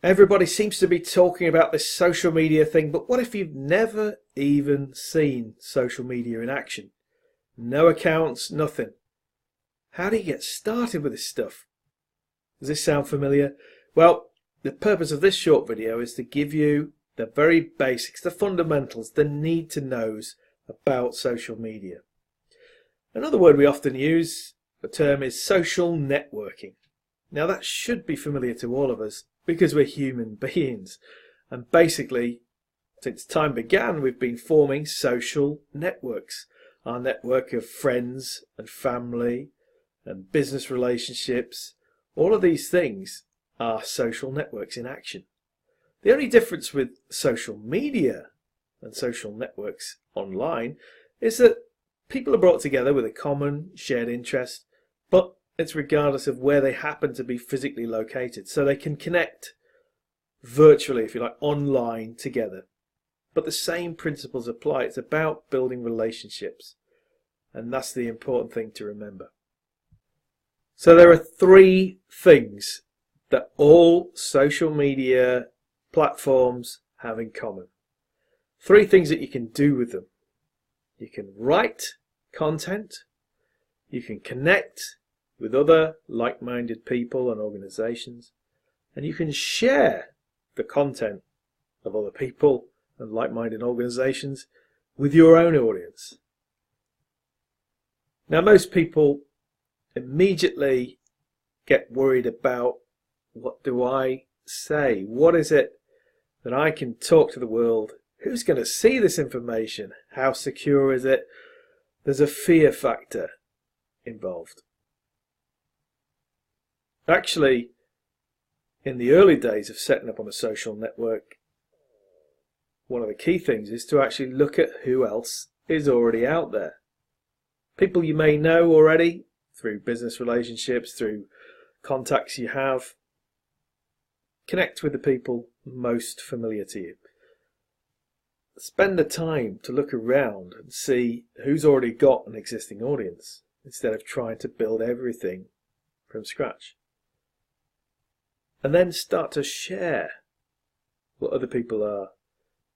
Everybody seems to be talking about this social media thing, but what if you've never even seen social media in action? No accounts, nothing. How do you get started with this stuff? Does this sound familiar? Well, the purpose of this short video is to give you the very basics, the fundamentals, the need-to-knows about social media. Another word we often use, the term is social networking. Now that should be familiar to all of us because we're human beings. And basically, since time began, we've been forming social networks. Our network of friends and family and business relationships, all of these things are social networks in action. The only difference with social media and social networks online is that people are brought together with a common shared interest, but it's regardless of where they happen to be physically located. So they can connect virtually, if you like, online together. But the same principles apply. It's about building relationships. And that's the important thing to remember. So there are three things that all social media platforms have in common. Three things that you can do with them. You can write content. You can connect with other like-minded people and organizations, and you can share the content of other people and like-minded organizations with your own audience. Now, most people immediately get worried about, what do I say? What is it that I can talk to the world? Who's going to see this information? How secure is it? There's a fear factor involved. Actually, in the early days of setting up on a social network, one of the key things is to actually look at who else is already out there. People you may know already through business relationships, through contacts you have. Connect with the people most familiar to you. Spend the time to look around and see who's already got an existing audience instead of trying to build everything from scratch. And then start to share what other people are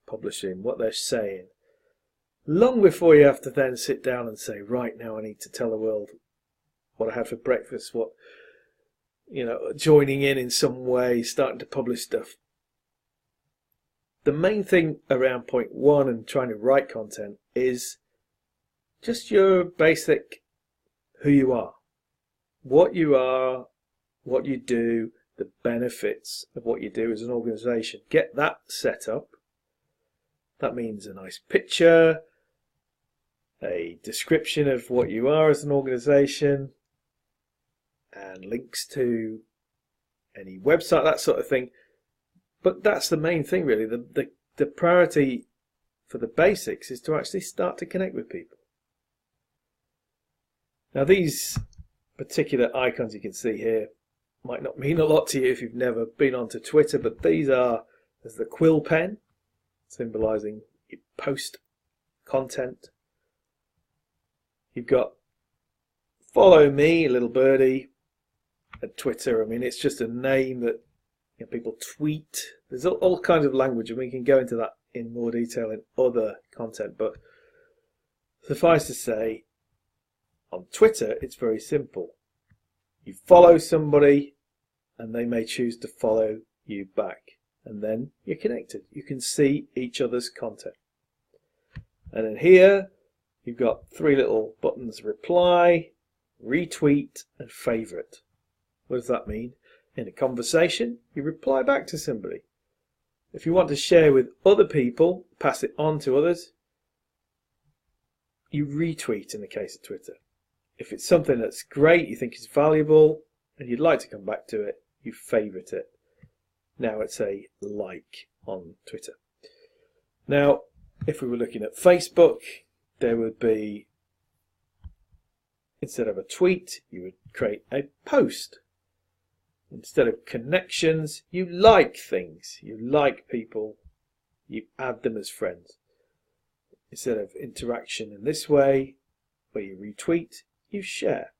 publishing, what they're saying. Long before you have to then sit down and say, right, now I need to tell the world what I had for breakfast, what, joining in some way, starting to publish stuff. The main thing around point one and trying to write content is just your basic who you are, what you do, the benefits of what you do as an organization. Get that set up. That means a nice picture, a description of what you are as an organization, and links to any website, that sort of thing. But that's the main thing, really. The priority for the basics is to actually start to connect with people. Now, these particular icons you can see here might not mean a lot to you if you've never been onto Twitter, but there's the quill pen, symbolizing you post content. You've got follow me, little birdie, at Twitter. I mean, it's just a name that people tweet. There's all kinds of language, and we can go into that in more detail in other content. But suffice to say, on Twitter, it's very simple. You follow somebody, and they may choose to follow you back. And then you're connected. You can see each other's content. And then here, you've got three little buttons: reply, retweet, and favorite. What does that mean? In a conversation, you reply back to somebody. If you want to share with other people, pass it on to others, you retweet in the case of Twitter. If it's something that's great, you think is valuable, and you'd like to come back to it, you favorite it. Now it's a like on Twitter. Now, if we were looking at Facebook, there would be, instead of a tweet, you would create a post. Instead of connections, you like things. You like people. You add them as friends. Instead of interaction in this way, where you retweet, you share.